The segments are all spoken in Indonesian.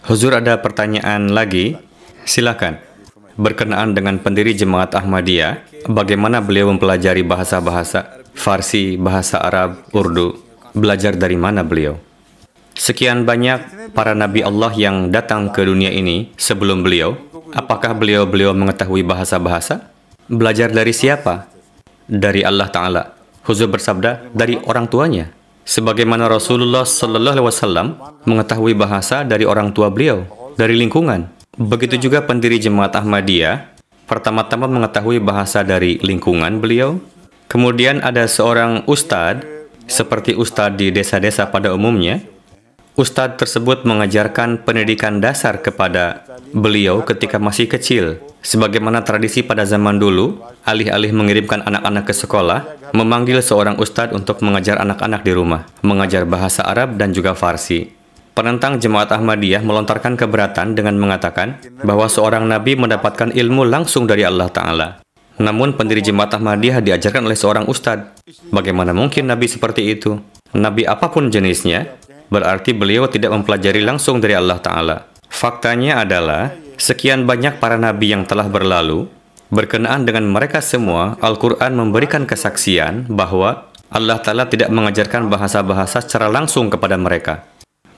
Huzur, ada pertanyaan lagi? Silakan. Berkenaan dengan pendiri Jemaat Ahmadiyah, bagaimana beliau mempelajari bahasa-bahasa Farsi, bahasa Arab, Urdu? Belajar dari mana beliau? Sekian banyak para nabi Allah yang datang ke dunia ini sebelum beliau. Apakah beliau mengetahui bahasa-bahasa? Belajar dari siapa? Dari Allah Ta'ala. Huzur bersabda, dari orang tuanya. Sebagaimana Rasulullah Sallallahu Alaihi Wasallam mengetahui bahasa dari orang tua beliau, dari lingkungan. Begitu juga pendiri Jemaat Ahmadiyah, pertama-tama mengetahui bahasa dari lingkungan beliau. Kemudian ada seorang ustadz, seperti ustadz di desa-desa pada umumnya. Ustadz tersebut mengajarkan pendidikan dasar kepada beliau ketika masih kecil. Sebagaimana tradisi pada zaman dulu, alih-alih mengirimkan anak-anak ke sekolah, memanggil seorang ustadz untuk mengajar anak-anak di rumah, mengajar bahasa Arab dan juga Farsi. Penentang Jemaat Ahmadiyah melontarkan keberatan dengan mengatakan bahwa seorang nabi mendapatkan ilmu langsung dari Allah Ta'ala. Namun pendiri Jemaat Ahmadiyah diajarkan oleh seorang ustadz. Bagaimana mungkin nabi seperti itu? Nabi apapun jenisnya, berarti beliau tidak mempelajari langsung dari Allah Ta'ala. Faktanya adalah, sekian banyak para nabi yang telah berlalu, berkenaan dengan mereka semua, Al-Quran memberikan kesaksian bahwa Allah Ta'ala tidak mengajarkan bahasa-bahasa secara langsung kepada mereka.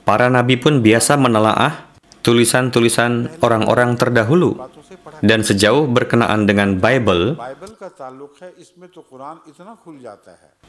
Para nabi pun biasa menelaah tulisan-tulisan orang-orang terdahulu. Dan sejauh berkenaan dengan Bible,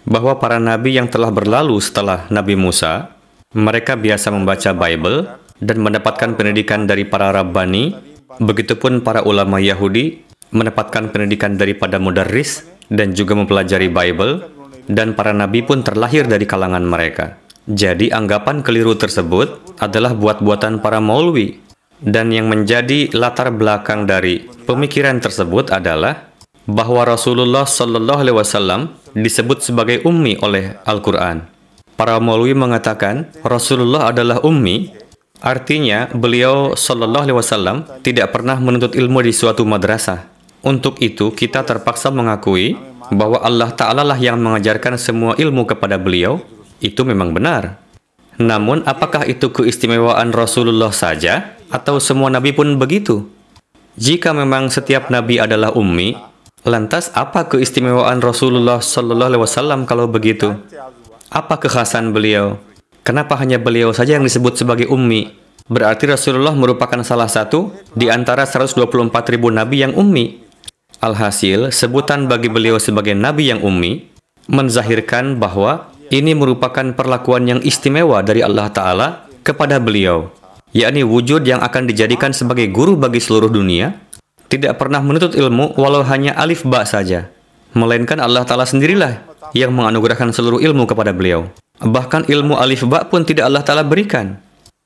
bahwa para nabi yang telah berlalu setelah Nabi Musa, mereka biasa membaca Bible dan mendapatkan pendidikan dari para Rabbani. Begitupun para ulama Yahudi mendapatkan pendidikan daripada mudarris dan juga mempelajari Bible, dan para nabi pun terlahir dari kalangan mereka. Jadi anggapan keliru tersebut adalah buat-buatan para maulwi, dan yang menjadi latar belakang dari pemikiran tersebut adalah bahwa Rasulullah Sallallahu Alaihi Wasallam disebut sebagai ummi oleh Al-Quran. Para maulwi mengatakan Rasulullah adalah ummi. Artinya, beliau Sallallahu Alaihi Wasallam tidak pernah menuntut ilmu di suatu madrasah. Untuk itu, kita terpaksa mengakui bahwa Allah Ta'ala lah yang mengajarkan semua ilmu kepada beliau. Itu memang benar. Namun, apakah itu keistimewaan Rasulullah saja? Atau semua nabi pun begitu? Jika memang setiap nabi adalah ummi, lantas apa keistimewaan Rasulullah Sallallahu Alaihi Wasallam kalau begitu? Apa kekhasan beliau? Kenapa hanya beliau saja yang disebut sebagai ummi? Berarti Rasulullah merupakan salah satu di antara 124.000 nabi yang ummi. Alhasil, sebutan bagi beliau sebagai nabi yang ummi menzahirkan bahwa ini merupakan perlakuan yang istimewa dari Allah Ta'ala kepada beliau, yakni wujud yang akan dijadikan sebagai guru bagi seluruh dunia, tidak pernah menuntut ilmu walau hanya alif ba saja, melainkan Allah Ta'ala sendirilah yang menganugerahkan seluruh ilmu kepada beliau. Bahkan ilmu alif ba pun tidak Allah Ta'ala berikan.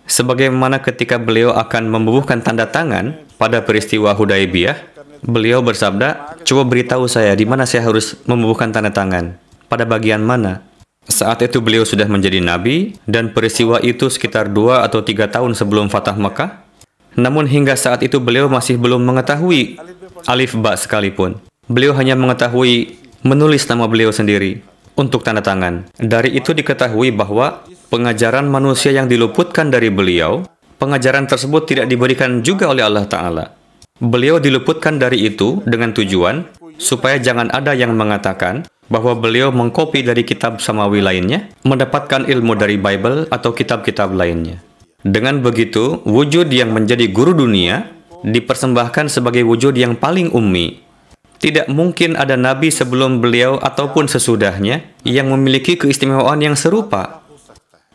Sebagaimana ketika beliau akan membubuhkan tanda tangan pada peristiwa Hudaybiyah, beliau bersabda, coba beritahu saya di mana saya harus membubuhkan tanda tangan, pada bagian mana. Saat itu beliau sudah menjadi nabi, dan peristiwa itu sekitar 2 atau 3 tahun sebelum Fatah Makkah. Namun hingga saat itu beliau masih belum mengetahui alif ba sekalipun. Beliau hanya mengetahui menulis nama beliau sendiri untuk tanda tangan. Dari itu diketahui bahwa pengajaran manusia yang diluputkan dari beliau, pengajaran tersebut tidak diberikan juga oleh Allah Ta'ala. Beliau diluputkan dari itu dengan tujuan supaya jangan ada yang mengatakan bahwa beliau mengkopi dari kitab samawi lainnya, mendapatkan ilmu dari Bible atau kitab-kitab lainnya. Dengan begitu, wujud yang menjadi guru dunia dipersembahkan sebagai wujud yang paling ummi. Tidak mungkin ada nabi sebelum beliau ataupun sesudahnya yang memiliki keistimewaan yang serupa.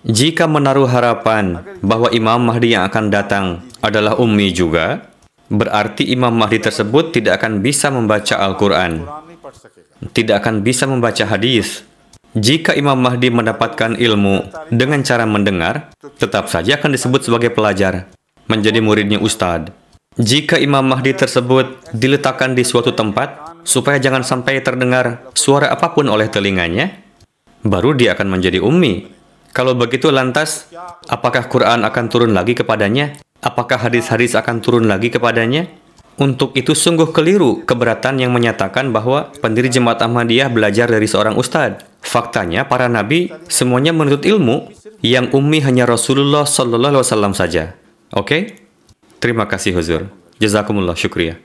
Jika menaruh harapan bahwa Imam Mahdi yang akan datang adalah ummi juga, berarti Imam Mahdi tersebut tidak akan bisa membaca Al-Quran, tidak akan bisa membaca hadis. Jika Imam Mahdi mendapatkan ilmu dengan cara mendengar, tetap saja akan disebut sebagai pelajar, menjadi muridnya ustadz. Jika Imam Mahdi tersebut diletakkan di suatu tempat, supaya jangan sampai terdengar suara apapun oleh telinganya, baru dia akan menjadi ummi. Kalau begitu lantas, apakah Quran akan turun lagi kepadanya? Apakah hadis-hadis akan turun lagi kepadanya? Untuk itu sungguh keliru keberatan yang menyatakan bahwa pendiri Jemaat Ahmadiyah belajar dari seorang ustadz. Faktanya, para nabi semuanya menuntut ilmu, yang ummi hanya Rasulullah Sallallahu Alaihi Wasallam saja. Oke? Terima kasih Huzur. Jazakumullah, syukriya.